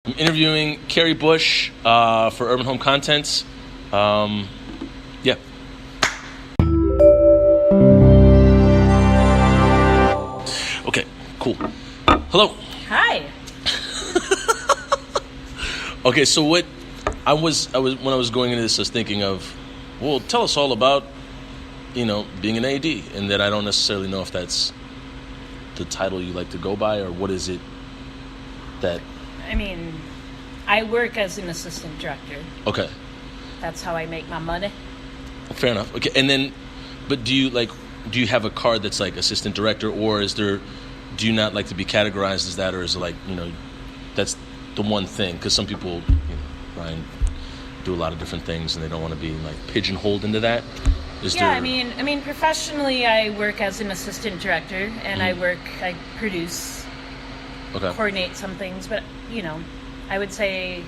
I'm interviewing Carrie Bush for Urban Home Contents. Yeah. Okay, cool. Hello. Hi. Okay, so what I was when I was going into this, I was thinking of, well, tell us all about, being an AD, and that I don't necessarily know if that's the title you like to go by, or what is it that... I mean, I work as an assistant director. Okay. That's how I make my money. Fair enough. Okay, and then, but do you have a card that's like assistant director, or do you not like to be categorized as that, or is it like, that's the one thing? Because some people, Ryan, do a lot of different things, and they don't want to be like pigeonholed into that. I mean, professionally, I work as an assistant director, and Mm-hmm. I produce, Okay. coordinate some things, but I would say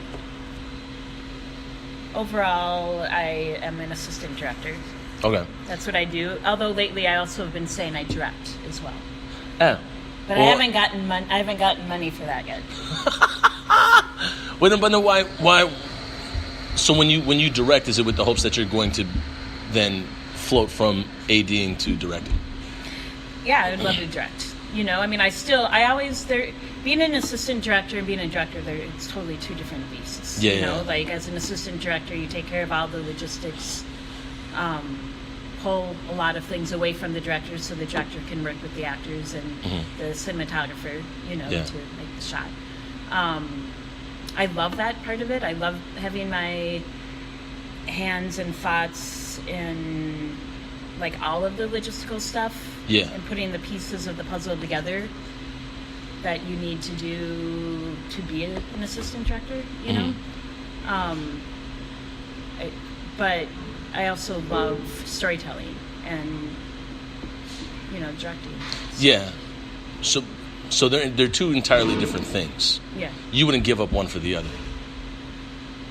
overall, I am an assistant director. Okay. That's what I do. Although lately, I also have been saying I direct as well. Yeah. But I haven't gotten money for that yet. But then why? So when you direct, is it with the hopes that you're going to then float from ADing to directing? Yeah, I would love to direct. Being an assistant director and being a director, it's totally two different beasts. Yeah. Like as an assistant director, you take care of all the logistics, pull a lot of things away from the director so the director can work with the actors and the cinematographer, to make the shot. I love that part of it. I love having my hands and thoughts in like all of the logistical stuff. Yeah. And putting the pieces of the puzzle together that you need to do to be an assistant director, but I also love storytelling and directing. Yeah. So they're two entirely different things. Yeah. You wouldn't give up one for the other.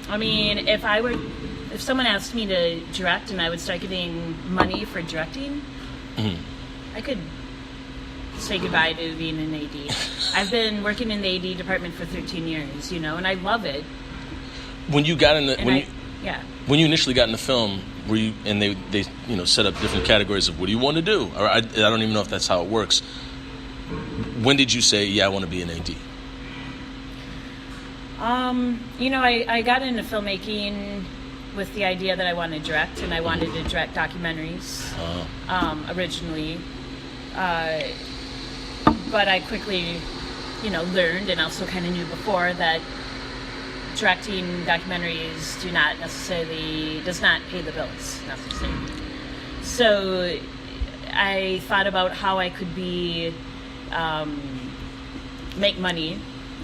I mean, if someone asked me to direct and I would start getting money for directing, I could say goodbye to being an AD. I've been working in the AD department for 13 years, and I love it. When you got when you initially got in the film, were you, and they set up different categories of what do you want to do? Or I don't even know if that's how it works. When did you say, yeah, I want to be an AD? I got into filmmaking with the idea that I wanted to direct, and I wanted to direct documentaries originally. But I quickly, learned and also kind of knew before that directing documentaries does not pay the bills necessarily. So I thought about how I could make money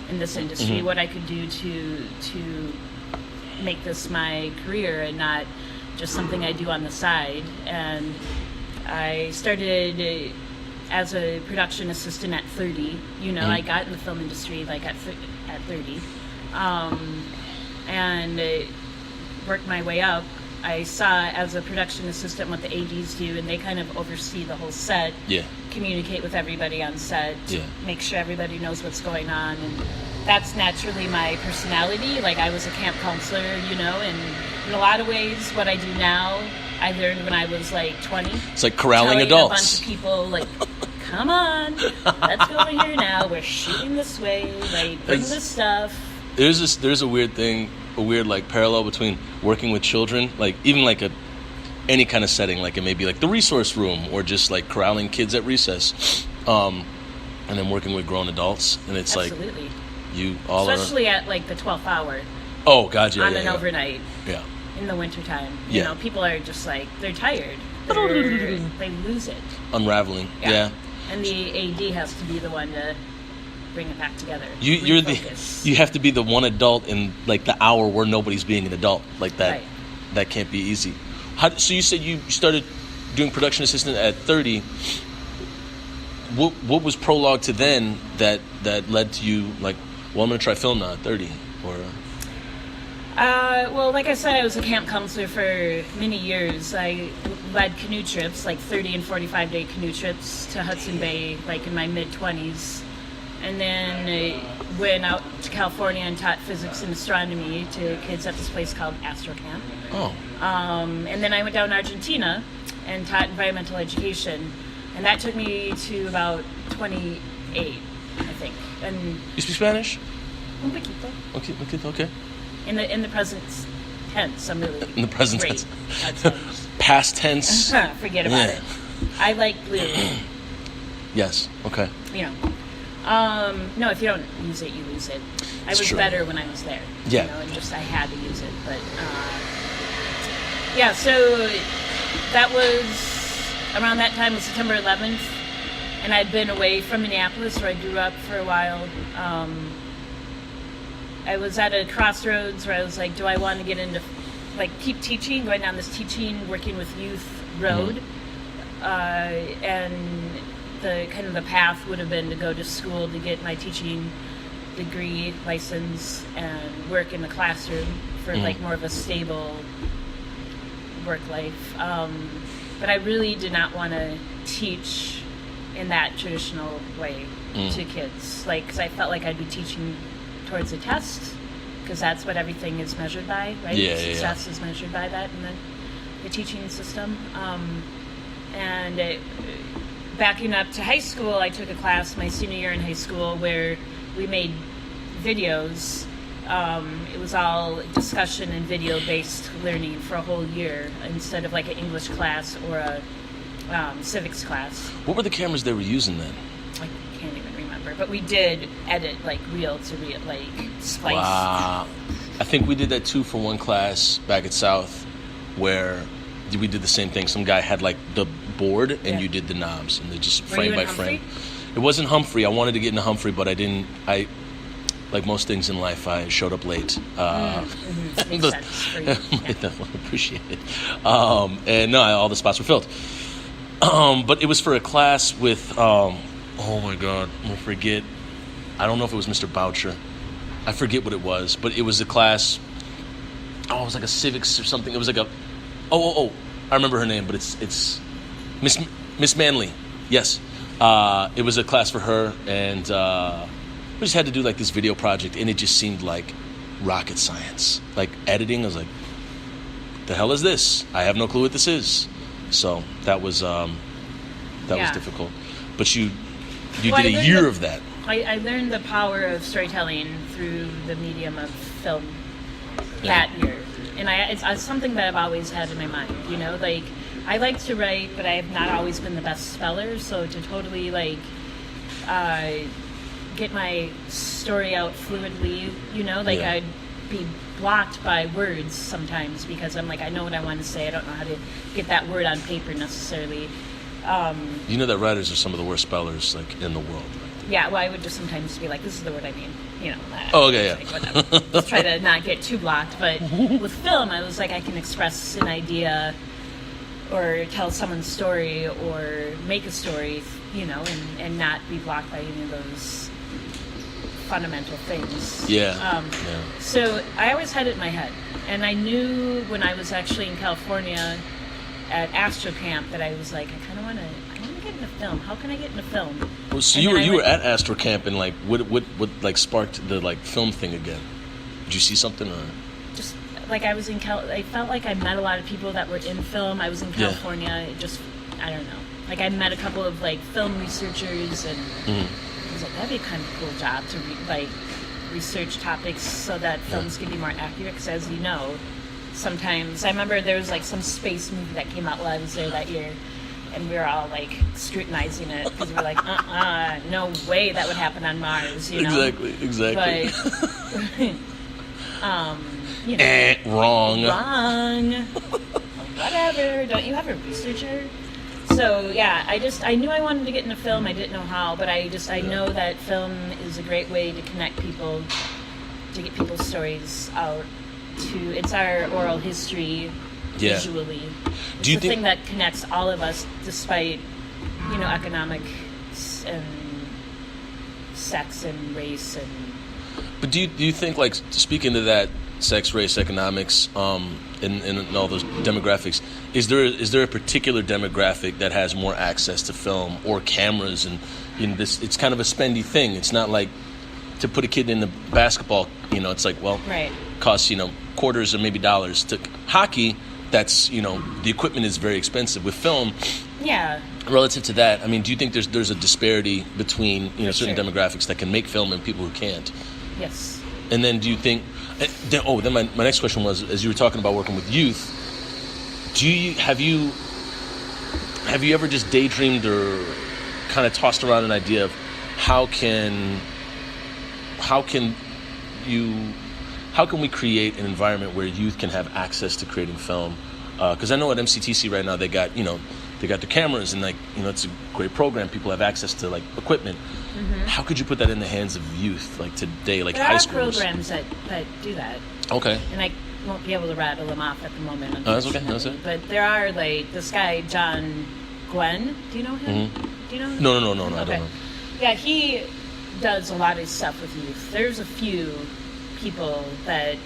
in this industry, what I could do to make this my career and not just something I do on the side. And I started as a production assistant at 30. I got in the film industry like at 30, and worked my way up. I saw as a production assistant what the ADs do, and they kind of oversee the whole set. Yeah. Communicate with everybody on set. Yeah. Make sure everybody knows what's going on, and that's naturally my personality. Like I was a camp counselor, and in a lot of ways, what I do now, I learned when I was like 20. It's like corralling adults. A bunch of people like, come on, let's go over here now. We're shooting this way. Like bring this stuff. There's a weird thing, a weird like parallel between working with children, like even like any kind of setting, like it may be like the resource room or just like corralling kids at recess, and then working with grown adults, and it's Absolutely. Like you all especially at like the 12th hour. Oh God, yeah, on an overnight. Yeah. In the wintertime. People are just like, they're tired. They lose it. Unraveling. Yeah. And the AD has to be the one to bring it back together. You have to be the one adult in like the hour where nobody's being an adult. Like that. Right. That can't be easy. So you said you started doing production assistant at 30. What was prologue to then that led to you like, well, I'm going to try film now at 30? Or well, like I said, I was a camp counselor for many years. I led canoe trips, like 30 and 45-day canoe trips to Hudson Bay, like in my mid-20s. And then went out to California and taught physics and astronomy to kids at this place called Astro Camp. Oh. And then I went down to Argentina and taught environmental education. And that took me to about 28, I think. And you speak Spanish? Un poquito. Okay. In the present tense, I'm really in the present great tense. at tense. Past tense. Forget about it. I like blue. Yes. Okay. You know. No, if you don't use it, you lose it. I was better when I was there. Yeah. You know, and just I had to use it. But yeah, so that was around that time was September 11th, and I'd been away from Minneapolis, where I grew up, for a while. I was at a crossroads where I was like, do I want to get into, like, keep teaching, going down this teaching, working with youth road? And the kind of the path would have been to go to school to get my teaching degree, license, and work in the classroom for like more of a stable work life. But I really did not want to teach in that traditional way to kids, like, because I felt like I'd be teaching towards a test, because that's what everything is measured by, right? Success is measured by that in the teaching system. Backing up to high school, I took a class my senior year in high school where we made videos. It was all discussion and video-based learning for a whole year instead of like an English class or a civics class. What were the cameras they were using then? I can't even remember, but we did edit like reel to reel, like splice. Wow. I think we did that too for one class back at South, where we did the same thing. Some guy had like the board and you did the knobs, and they just frame by frame. It wasn't Humphrey. I wanted to get into Humphrey, but I didn't. Like most things in life, I showed up late. Makes sense for you. I appreciate it. And no, all the spots were filled. But it was for a class with, oh my God, I'm going to forget. I don't know if it was Mr. Boucher. I forget what it was, but it was a class. Oh, it was like a civics or something. It was like a, I remember her name, but it's Miss Manley. Yes. It was a class for her, and we just had to do like this video project, and it just seemed like rocket science. Like editing, I was like, the hell is this? I have no clue what this is. So that was was difficult. But you did a year of that. I learned the power of storytelling through the medium of film that year. And it's something that I've always had in my mind, you know, like I like to write, but I have not always been the best speller. So to totally like get my story out fluidly, you know, like I'd be blocked by words sometimes because I'm like, I know what I want to say. I don't know how to get that word on paper necessarily. You know that writers are some of the worst spellers like in the world. Right? Yeah, well, I would just sometimes be like, this is the word I mean. You know. Okay, like, whatever. Just try to not get too blocked. But with film, I was like, I can express an idea or tell someone's story or make a story, you know, and not be blocked by any of those fundamental things. So I always had it in my head, and I knew when I was actually in California at Astro Camp that I was like, I kind of want to get into film. How can I get into film? Well, so you were at Astro Camp, and like what like sparked the like film thing again? Did you see something or just like I was in I felt like I met a lot of people that were in film. I was in California. It just, I don't know. Like I met a couple of like film researchers and. I was like, that'd be a kind of cool job to research topics so that films can be more accurate. Because as you know, sometimes I remember there was like some space movie that came out while I was there that year, and we were all like scrutinizing it because we were like, no way that would happen on Mars, you know? Exactly. But, you know, wrong. Whatever. Don't you have a researcher? So yeah, I knew I wanted to get into film. I didn't know how, but I know that film is a great way to connect people, to get people's stories out. It's our oral history visually. It's the thing that connects all of us, despite economics and sex and race and. But do you think, like, speaking to that sex, race, economics, and all those demographics, is there a particular demographic that has more access to film or cameras? And this, it's kind of a spendy thing. It's not like to put a kid in the basketball, it's like, well, right. Costs, quarters or maybe dollars. To hockey, that's, the equipment is very expensive. With film, yeah. Relative to that, I mean, do you think there's a disparity between, certain sure. demographics that can make film and people who can't? Yes. And then do you think, then my next question was, as you were talking about working with youth, have you ever just daydreamed or kind of tossed around an idea of how can we create an environment where youth can have access to creating film? Because I know at MCTC right now they got the cameras and it's a great program. People have access to equipment. Mm-hmm. How could you put that in the hands of youth today, high schoolers? There are programs that do that. Okay. And I won't be able to rattle them off at the moment. That's okay. That's it. But there are this guy John Gwen. Do you know him? Mm-hmm. Do you know him? No. Okay. I don't know. Yeah, he does a lot of stuff with youth. There's a few people that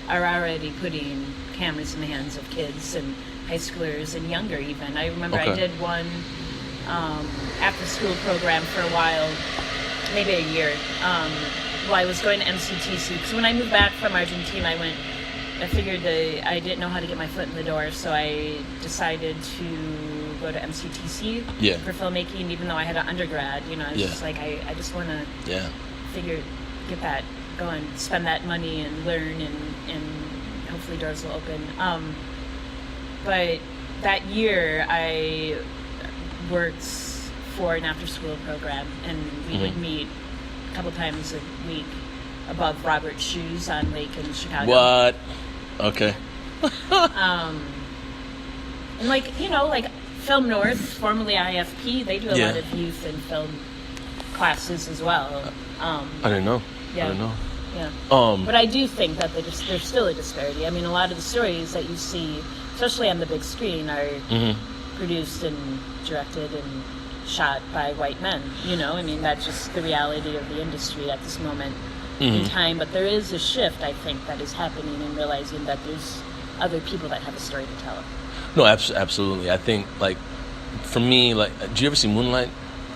are already putting cameras in the hands of kids and high schoolers and younger even. I remember I did one after school program for a while, maybe a year, while I was going to MCTC. Because when I moved back from Argentina, I figured that I didn't know how to get my foot in the door, so I decided to go to MCTC for filmmaking, even though I had an undergrad. I was just like, I just want to get that going, spend that money and learn, and hopefully doors will open. But that year I worked for an after-school program, and we would meet a couple times a week above Robert's Shoes on Lake in Chicago. What? Okay. And Film North, formerly IFP, they do a lot of youth and film classes as well. I didn't know. Yeah. I didn't know. Yeah. But I do think that there's still a disparity. I mean, a lot of the stories that you see, especially on the big screen, are produced and directed and shot by white men. I mean, that's just the reality of the industry at this moment in time. But there is a shift, I think, that is happening in realizing that there's other people that have a story to tell. No, absolutely. I think, for me, did you ever see Moonlight?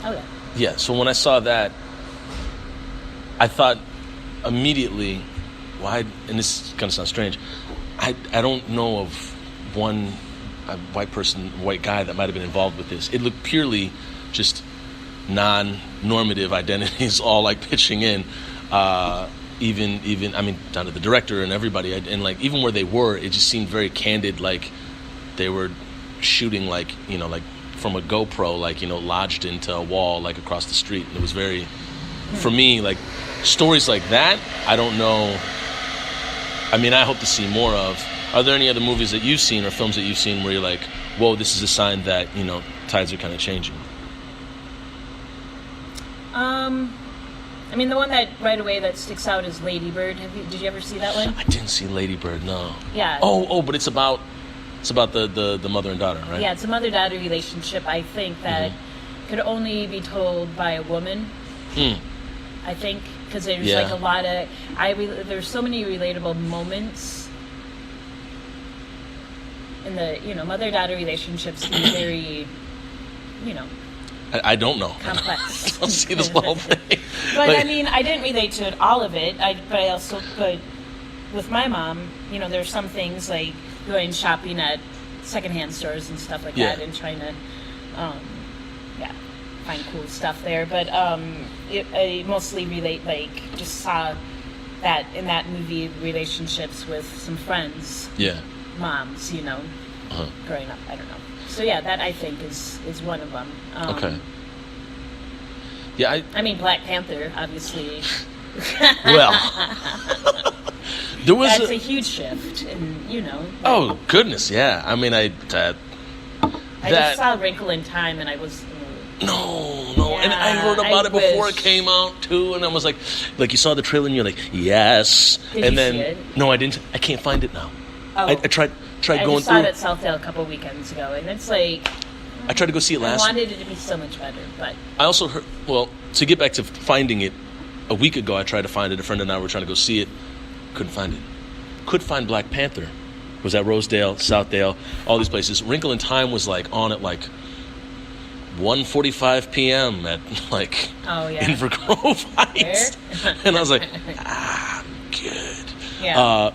Oh, yeah. Yeah, so when I saw that, I thought immediately, why, and this kind of sounds strange, I don't know of one white guy that might have been involved with this. It looked purely just non-normative identities all pitching in, even I mean, down to the director and everybody, and even where they were, it just seemed very candid, they were shooting from a GoPro, lodged into a wall across the street. And it was very, for me, stories like that, I don't know. I mean, I hope to see more of. Are there any other movies that you've seen or films that you've seen where you're like, whoa, this is a sign that, tides are kind of changing? I mean, the one that right away that sticks out is Lady Bird. Did you ever see that one? I didn't see Lady Bird, no. Yeah. Oh, but it's about the mother and daughter, right? Yeah, it's a mother-daughter relationship, I think, that could only be told by a woman. I think, because there's a lot of... there's so many relatable moments in the, mother-daughter relationships can be very, I don't know. Complex. I don't see this whole thing. But I mean, I didn't relate to all of it. But with my mom, there's some things like going shopping at secondhand stores and stuff like that, and trying to, find cool stuff there. But I mostly relate, just saw that in that movie, relationships with some friends, moms, growing up. I don't know. So that I think is one of them. Okay. Yeah, I mean, Black Panther, obviously. Well, there was that's a huge shift, and oh goodness, yeah. I mean, I just saw Wrinkle in Time, and I was. No, and I heard about it before it came out too, and I was like you saw the trailer, and you're like, yes, Did and you then see it? No, I didn't. I can't find it now. Oh. I tried going through. I saw it at Southdale a couple weekends ago, and it's like. I tried to go see it last. I wanted it to be so much better, but. I also heard. Well, to get back to finding it, a week ago I tried to find it. A friend and I were trying to go see it. Couldn't find it. Could find Black Panther. It was at Rosedale, Southdale, all these places. Wrinkle in Time was on at 1:45 p.m. at like Invergrove Heights, and I was like, good. Yeah.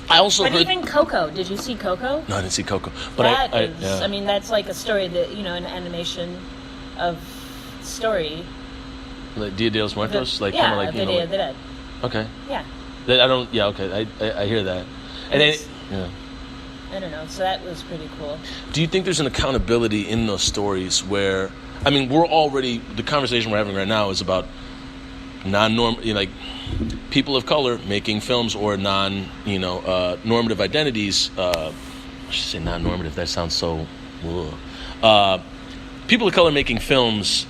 I also but heard even Coco. Did you see Coco? No, I didn't see Coco. But I mean, that's like a story that an animation of story. Like Dia de los Muertos, the Day of the Dead. Okay. Yeah. I don't. Yeah. Okay. I hear that. And then, I don't know. So that was pretty cool. Do you think there's an accountability in those stories where, I mean, we're already, the conversation we're having right now is about like people of color making films or normative identities. I should say non-normative. That sounds so. People of color making films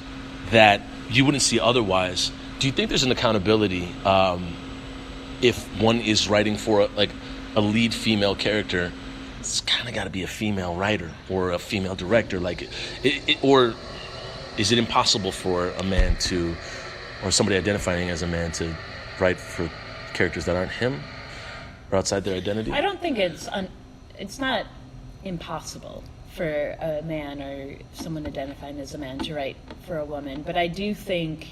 that you wouldn't see otherwise. Do you think there's an accountability if one is writing for a lead female character? It's kind of got to be a female writer or a female director, or is it impossible for a man to, or somebody identifying as a man to write for characters that aren't him or outside their identity? I don't think it's not impossible for a man or someone identifying as a man to write for a woman, but I do think.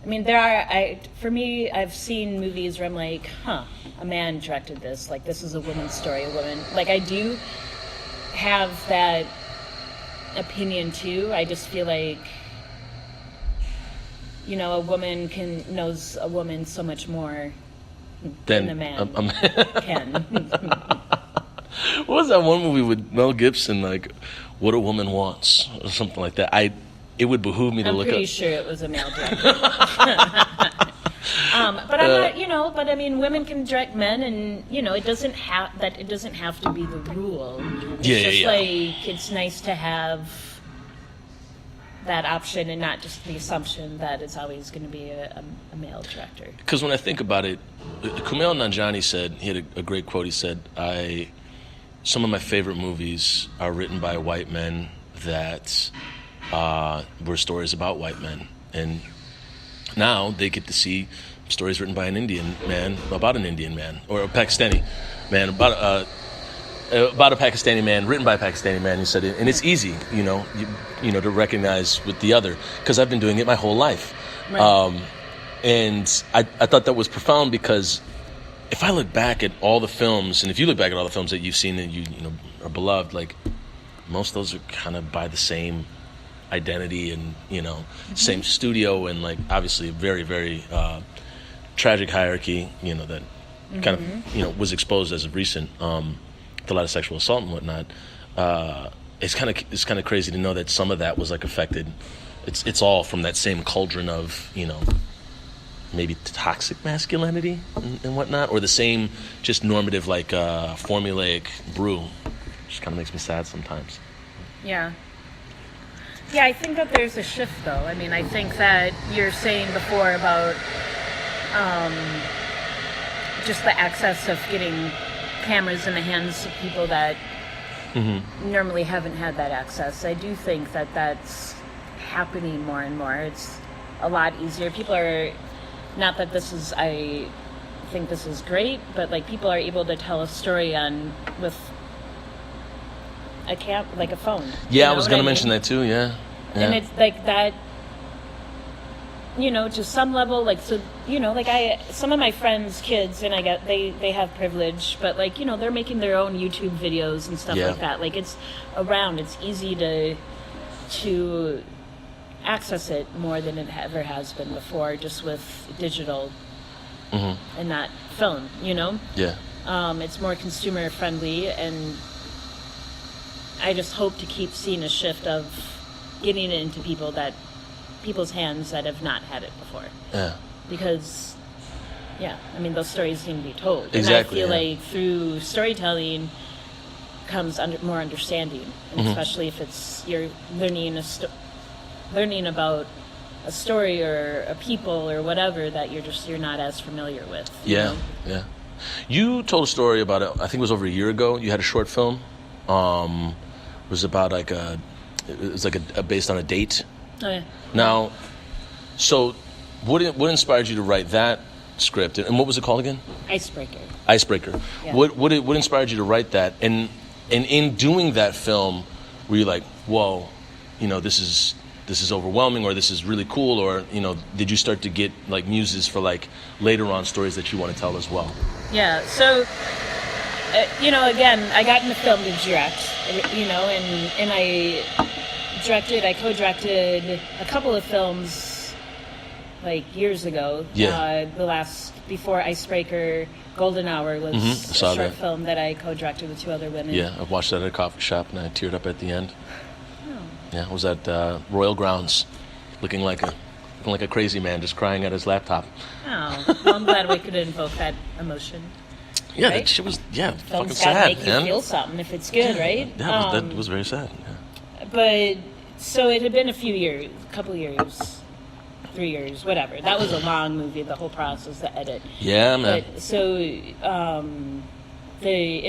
I mean, for me, I've seen movies where I'm like, a man directed this. Like, this is a woman's story, a woman. Like, I do have that opinion, too. I just feel like, a woman knows a woman so much more than a man can. What was that one movie with Mel Gibson, like, What a Woman Wants, or something like that? It would behoove me to look up. I'm pretty sure it was a male director. But I'm not, but I mean, women can direct men, and it doesn't have to be the rule. It's like it's nice to have that option and not just the assumption that it's always going to be a male director. Because when I think about it, Kumail Nanjiani said, he had a great quote. He said, some of my favorite movies are written by white men that were stories about white men, and now they get to see stories written by an Indian man about an Indian man, or a Pakistani man about a Pakistani man written by a Pakistani man. He said, and it's easy, to recognize with the other, because I've been doing it my whole life. Right. And I thought that was profound, because if I look back at all the films, and if you look back at all the films that you've seen and you are beloved, like most of those are kind of by the same identity and same studio, and like obviously a very, very tragic hierarchy that kind of was exposed as of recent, with a lot of sexual assault and whatnot. It's kind of crazy to know that some of that was like affected. It's all from that same cauldron of maybe toxic masculinity and whatnot, or the same just normative like formulaic brew. Just kind of makes me sad sometimes. Yeah. Yeah, I think that there's a shift, though. I mean, I think that you're saying before about just the access of getting cameras in the hands of people that normally haven't had that access. I do think that that's happening more and more. It's a lot easier. People are, not that I think this is great, but like people are able to tell a story with a phone. Yeah, I was going to mention that too. Yeah. And it's like that, to some level, like, so, some of my friends' kids, and I get, they have privilege, but like, they're making their own YouTube videos and stuff like that. Like, it's around, it's easy to access it more than it ever has been before, just with digital and not film, Yeah. It's more consumer friendly, and I just hope to keep seeing a shift of getting it into people's hands that have not had it before. Yeah. Because, I mean, those stories need to be told. Exactly. And I feel like through storytelling comes more understanding, and especially if it's you're learning about a story or a people or whatever that you're not as familiar with. Yeah. You told a story about it. I think it was over a year ago. You had a short film. It was about based on a date. Oh yeah. Now, so what inspired you to write that script, and what was it called again? Icebreaker. Yeah. What inspired you to write that, and in doing that film, were you like, whoa, this is overwhelming, or this is really cool, or did you start to get like muses for like later on stories that you want to tell as well? Yeah. So again, I got into film to direct, and I co-directed a couple of films like years ago. Yeah. Before Icebreaker, Golden Hour was a short film that I co-directed with 2 other women. Yeah, I watched that at a coffee shop and I teared up at the end. Oh. Yeah, I was at Royal Grounds, looking like a crazy man, just crying at his laptop. Oh, well, I'm glad we could invoke that emotion. Yeah, right? that shit was fucking Film's sad, gotta make man. you feel something if it's good, right? Yeah, that was very sad. Yeah. But so it had been a couple years, 3 years, whatever. That was a long movie, the whole process, the edit. Yeah, man. But so it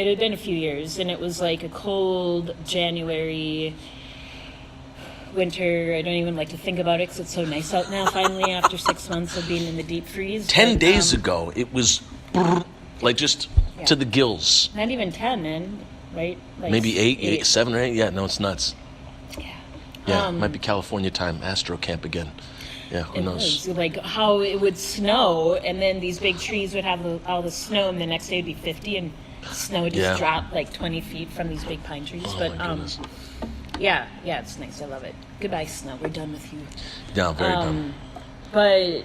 had been a few years, and it was like a cold January, winter. I don't even like to think about it because it's so nice out now, finally, after 6 months of being in the deep freeze. 10 days ago, it was like just to the gills. Not even 10, man, right? Like maybe 8, 7 or 8. Yeah, no, it's nuts. Yeah. Yeah, might be California time, Astro Camp again. Yeah, who knows? Was. Like how it would snow, and then these big trees would have all the snow, and the next day it'd be 50, and snow would just drop like 20 feet from these big pine trees. Oh, but my goodness. yeah, it's nice. I love it. Goodbye, snow. We're done with you. Yeah, very done. But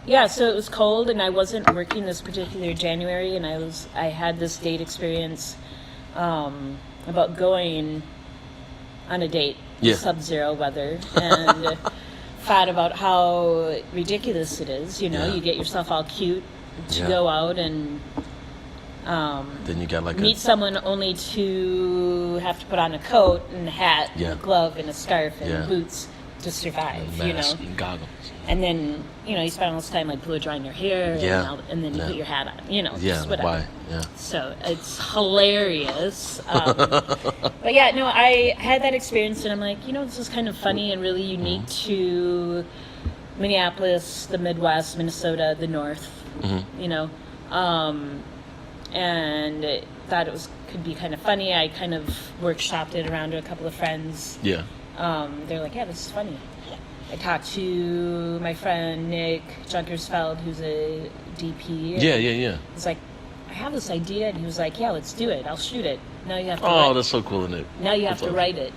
yeah, so it was cold, and I wasn't working this particular January, and I had this date experience about going on a date in sub-zero weather, and thought about how ridiculous it is. You get yourself all cute to go out and then you got like meet someone only to have to put on a coat and a hat and a glove and a scarf and boots to survive. And mask and goggles. And then you spend all this time like blow drying your hair and then you put your hat on. Just whatever. Why? Yeah. So it's hilarious. But yeah, no, I had that experience, and I'm like, this is kind of funny and really unique to Minneapolis, the Midwest, Minnesota, the North. And thought it could be kind of funny. I kind of workshopped it around to a couple of friends. Yeah. They're like, yeah, this is funny. I talked to my friend Nick Junkersfeld, who's a DP. Yeah. He's like, I have this idea, and he was like, yeah, let's do it. I'll shoot it. Now you have to. Oh, that's so cool, isn't it? Now you have to write it.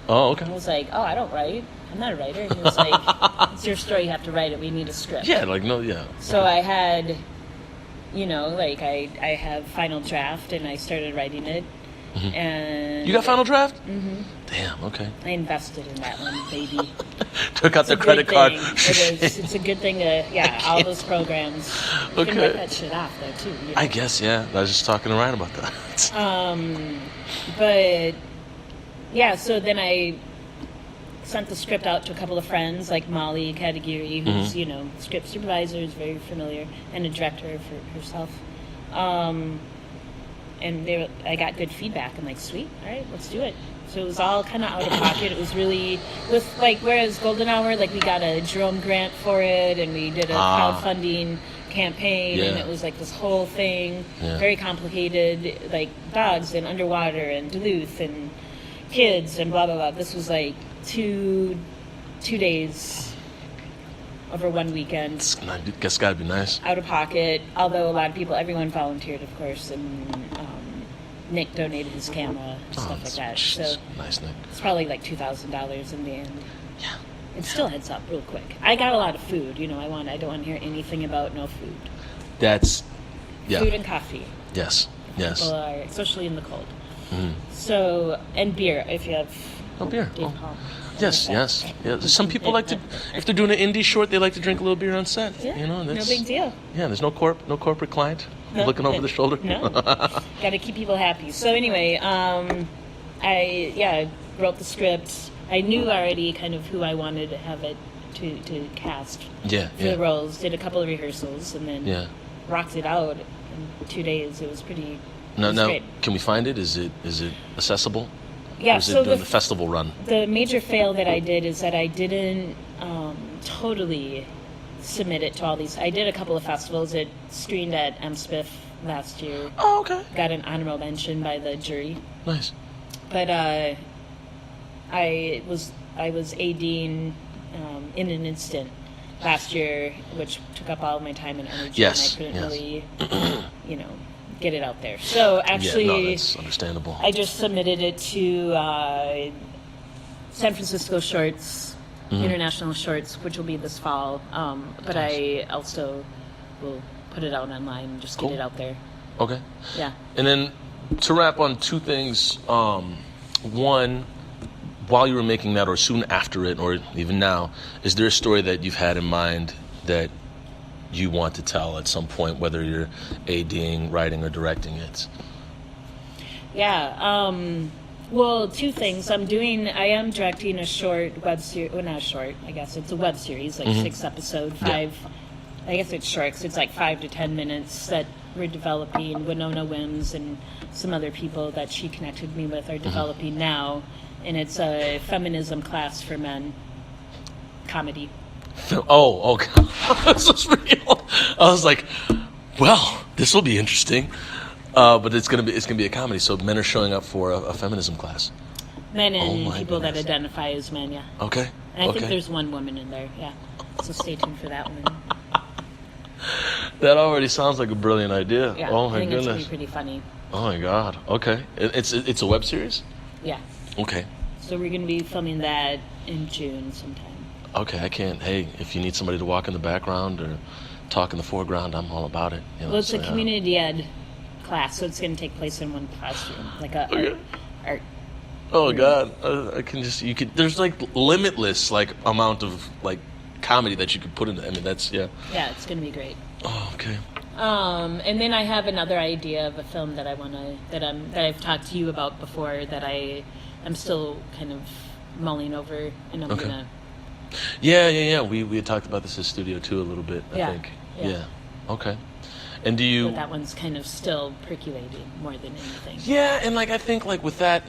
Oh, okay. And I was like, oh, I don't write. I'm not a writer. And he was like, it's your story. You have to write it. We need a script. Yeah, yeah. So I had, I have final draft, and I started writing it. Mm-hmm. And you got final draft? Mm-hmm. Damn. Okay. I invested in that one, baby. Took out the credit card. It is. It's a good thing to all those programs. You can write that shit off though too. I guess. Yeah. I was just talking to Ryan about that. But yeah. So then I sent the script out to a couple of friends, like Molly Kadagiri, who's script supervisor, is very familiar, and a director for herself. And I got good feedback. I'm like, sweet, all right, let's do it. So it was all kind of out of pocket. It was really, whereas Golden Hour, we got a Jerome grant for it, and we did a crowdfunding campaign, and it was like this whole thing, very complicated, like dogs and underwater and Duluth and kids and blah, blah, blah. This was like two days over one weekend. That's gotta be nice. Out of pocket, although a lot of people, everyone volunteered, of course, and Nick donated his camera and stuff like that. So nice, Nick. It's probably like $2,000 in the end. Yeah. It still heads up real quick. I got a lot of food. I don't want to hear anything about no food. That's food and coffee. Yes. People are, especially in the cold. Mm-hmm. So, and beer if you have. Oh, beer. Dave Hall. Yes. Yeah. Some people like to, if they're doing an indie short, they like to drink a little beer on set. Yeah. No big deal. Yeah. There's no corporate client looking over the shoulder. No. Got to keep people happy. So anyway, I wrote the script. I knew already kind of who I wanted to have it to cast for the roles. Did a couple of rehearsals and then rocked it out in 2 days. It was pretty. Now, great. Can we find it? Is it accessible? Yeah. Or is it doing the festival run? The major fail that I did is that I didn't totally submit it to all these. I did a couple of festivals. It screened at MSPIF last year. Oh, okay. Got an honorable mention by the jury. Nice. But I was I was ADing in an instant last year, which took up all of my time and energy, yes. and I couldn't really, get it out there. So actually, that's understandable. I just submitted it to San Francisco Shorts, International Shorts, which will be this fall. But I also will put it out online and just get it out there. Okay. Yeah. And then to wrap on two things, one, while you were making that or soon after it or even now, is there a story that you've had in mind that you want to tell at some point, whether you're ADing, writing, or directing it? Yeah. Well, two things. I am directing a short web series. Well, not a short. I guess it's a web series, like 6 episode, 5. Yeah. I guess it's short, so it's like 5 to 10 minutes that we're developing. Winona Wims and some other people that she connected me with are developing now, and it's a feminism class for men. Comedy. Oh, okay. This is real. I was like, well, this will be interesting. But it's gonna be a comedy. So men are showing up for a feminism class. Men and people that identify as men, yeah. Okay. And I think there's one woman in there, yeah. So stay tuned for that one. That already sounds like a brilliant idea. Yeah, oh my I think goodness. It's gonna be pretty funny. Oh my God. Okay. It's a web series? Yeah. Okay. So we're gonna be filming that in June sometime. Okay, hey, if you need somebody to walk in the background or talk in the foreground, I'm all about it. Well, it's a community ed class, so it's going to take place in one classroom, like a art. Oh God, there's like limitless amount of comedy that you could put into. I mean, that's Yeah, it's going to be great. Oh, okay. And then I have another idea of a film that that I've talked to you about before that I'm still kind of mulling over, and I'm gonna. Yeah. We had talked about this in studio too a little bit. I think. Yeah. Okay. And do you? But that one's kind of still percolating more than anything. Yeah, and I think with that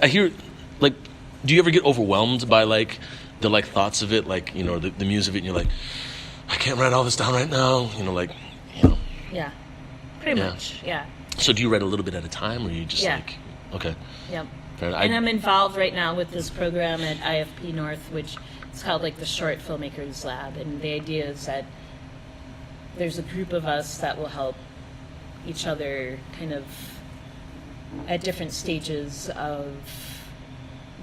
I hear do you ever get overwhelmed by the thoughts of it, the muse of it, and you're like, I can't write all this down right now, Yeah, pretty much. Yeah. So do you write a little bit at a time, or you just okay? Yep. And I'm involved right now with this program at IFP North, which is called the Short Filmmakers Lab. And the idea is that there's a group of us that will help each other kind of at different stages of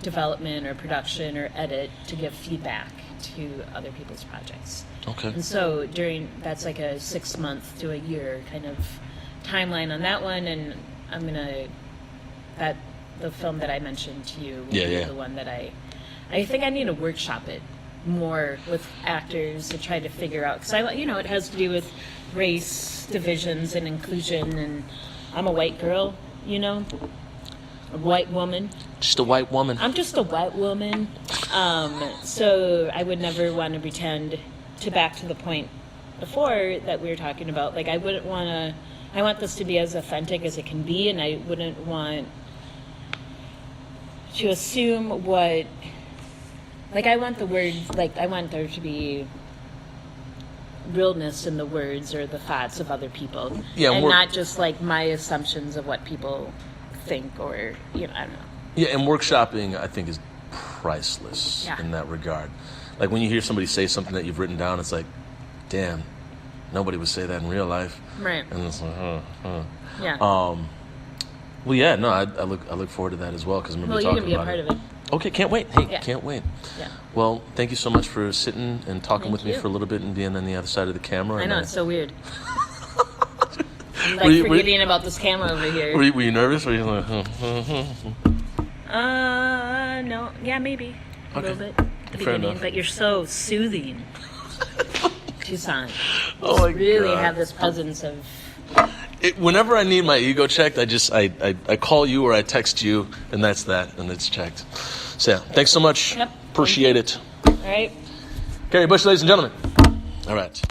development or production or edit to give feedback to other people's projects. Okay. And so that's like a 6 month to a year kind of timeline on that one. And the film that I mentioned to you will be the one that I think I need to workshop it more with actors to try to figure out, because it has to do with race divisions and inclusion, and I'm a white girl, a white woman. Just a white woman. I'm just a white woman. So I would never want to pretend back to the point before that we were talking about, I want this to be as authentic as it can be, and I wouldn't want to assume what, I want the words, I want there to be realness in the words or the thoughts of other people. Yeah, and not just my assumptions of what people think or, I don't know. Yeah, and workshopping, I think, is priceless in that regard. When you hear somebody say something that you've written down, it's like, damn, nobody would say that in real life. Right. And it's like, Yeah. Well, yeah, no, I look forward to that as well, because I remember talking about it. Well, you're going to be a part of it. Okay, can't wait. Hey, can't wait. Yeah. Well, thank you so much for sitting and talking with me for a little bit and being on the other side of the camera. I know, it's so weird. I'm forgetting about this camera over here. Were you nervous? Or were you no. Yeah, maybe. A little bit at the beginning, but you're so soothing. Toussaint. Oh my God. Really have this presence of... Whenever I need my ego checked, I call you or I text you, and that's that, and it's checked. So yeah, thanks so much. Yep. Appreciate it. All right. Carrie Bush, ladies and gentlemen. All right.